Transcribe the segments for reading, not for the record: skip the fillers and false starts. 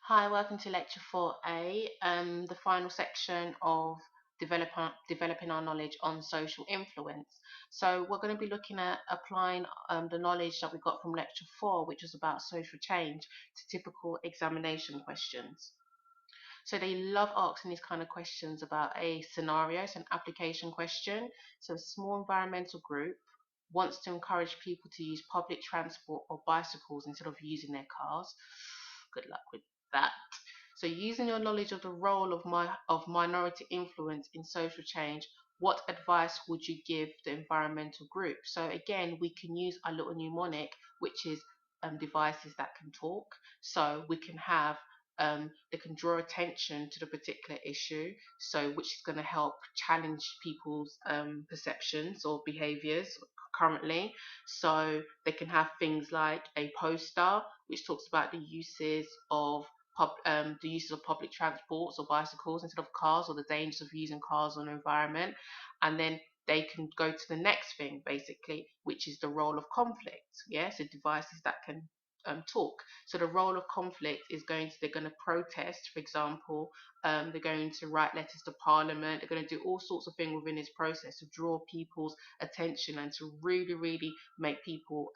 Hi, welcome to Lecture 4A, the final section of developing our knowledge on social influence. So we're going to be looking at applying the knowledge that we got from Lecture 4, which was about social change, to typical examination questions. So they love asking these kind of questions about a scenario, so an application question. So a small environmental group wants to encourage people to use public transport or bicycles instead of using their cars. Good luck with that. So using your knowledge of the role of minority influence in social change, what advice would you give the environmental group? So again, we can use our little mnemonic, which is devices that can talk. So we can have they can draw attention to the particular issue, so which is going to help challenge people's perceptions or behaviors currently. So they can have things like a poster which talks about the uses of public transports or bicycles instead of cars, or the dangers of using cars on the environment, and then they can go to the next thing basically, which is the role of conflict. Yeah, so devices that can talk. So the role of conflict is they're going to protest, for example. They're going to write letters to Parliament. They're going to do all sorts of things within this process to draw people's attention and to really, really make people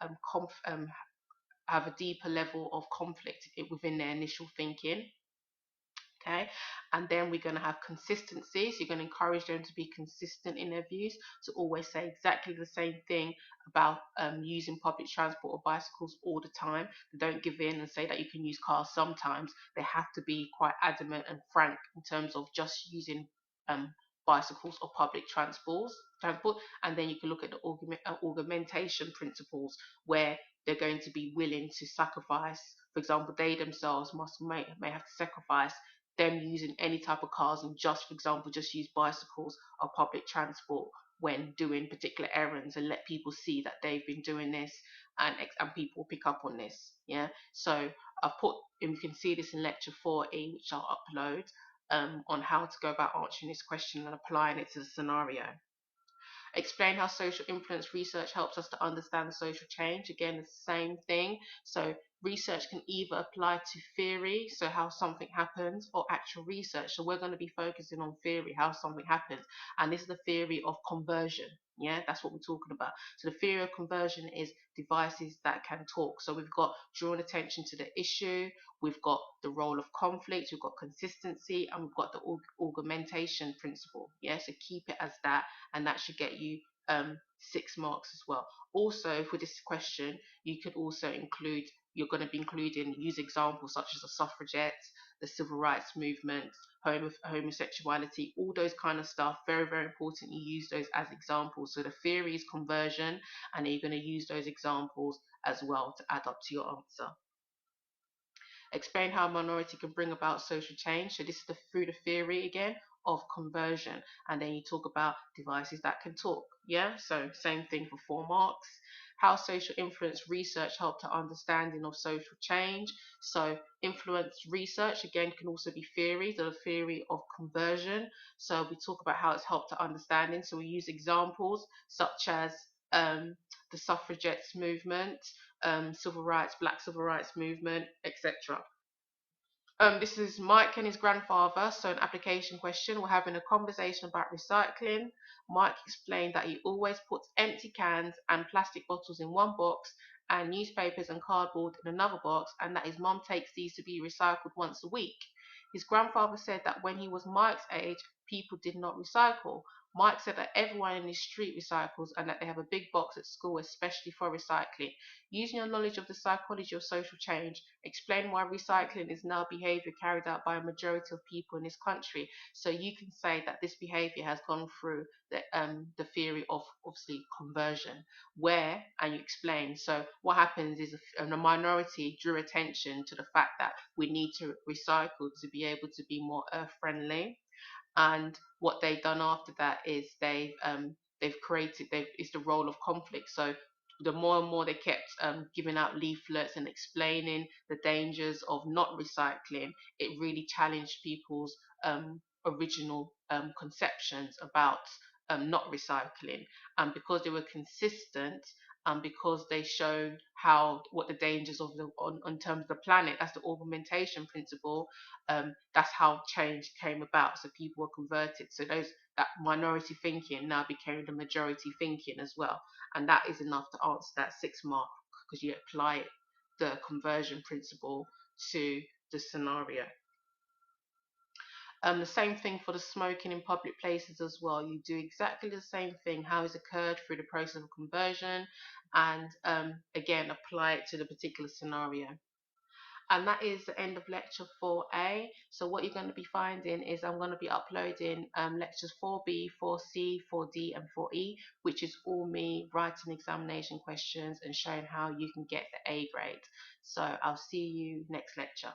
have a deeper level of conflict within their initial thinking. Okay, and then we're going to have consistency, so you're going to encourage them to be consistent in their views, to always say exactly the same thing about using public transport or bicycles all the time. They don't give in and say that you can use cars sometimes. They have to be quite adamant and frank in terms of just using um, bicycles or public transport. And then you can look at the augmentation principles, where they're going to be willing to sacrifice. For example, they themselves may have to sacrifice them using any type of cars, and just, for example, just use bicycles or public transport when doing particular errands, and let people see that they've been doing this, and people pick up on this. Yeah, so I've put, and you can see this in lecture 4E, which I'll upload, on how to go about answering this question and applying it to the scenario. Explain how social influence research helps us to understand social change. Again, the same thing. So research can either apply to theory, so how something happens, or actual research. So we're going to be focusing on theory, how something happens. And this is the theory of conversion. Yeah, that's what we're talking about. So the theory of conversion is devices that can talk. So we've got drawing attention to the issue, we've got the role of conflict, we've got consistency, and we've got the augmentation principle. Yeah, so keep it as that, and that should get you 6 marks as well. Also, for this question, you could also include, you're going to be including, use examples such as the suffragettes, the civil rights movement, homosexuality, all those kind of stuff. Very, very important you use those as examples. So the theory is conversion, and you're going to use those examples as well to add up to your answer. Explain how a minority can bring about social change. So this is through the theory again of conversion, and then you talk about devices that can talk. Yeah, so same thing for 4 marks. How social influence research help to understanding of social change. So influence research again can also be theory, the theory of conversion. So we talk about how it's helped to understanding. So we use examples such as the suffragettes movement, black civil rights movement, etc. This is Mike and his grandfather. So an application question. We're having a conversation about recycling. Mike explained that he always puts empty cans and plastic bottles in one box and newspapers and cardboard in another box, and that his mum takes these to be recycled once a week. His grandfather said that when he was Mike's age, people did not recycle. Mike said that everyone in his street recycles, and that they have a big box at school especially for recycling. Using your knowledge of the psychology of social change, explain why recycling is now behavior carried out by a majority of people in this country. So you can say that this behavior has gone through the theory of obviously conversion, where, and you explain. So what happens is a minority drew attention to the fact that we need to recycle to be able to be more earth friendly, and what they've done after that is it's the role of conflict. So the more and more they kept giving out leaflets and explaining the dangers of not recycling, it really challenged people's original conceptions about not recycling. And because they were consistent because they show how what the dangers of the on terms of the planet. That's the augmentation principle. That's how change came about. So people were converted. So those that minority thinking now became the majority thinking as well, and that is enough to answer that 6 mark because you apply the conversion principle to the scenario. The same thing for the smoking in public places as well. You do exactly the same thing, how it's occurred through the process of conversion, and again, apply it to the particular scenario. And that is the end of lecture 4A. So what you're going to be finding is I'm going to be uploading lectures 4B, 4C, 4D, and 4E, which is all me writing examination questions and showing how you can get the A grade. So I'll see you next lecture.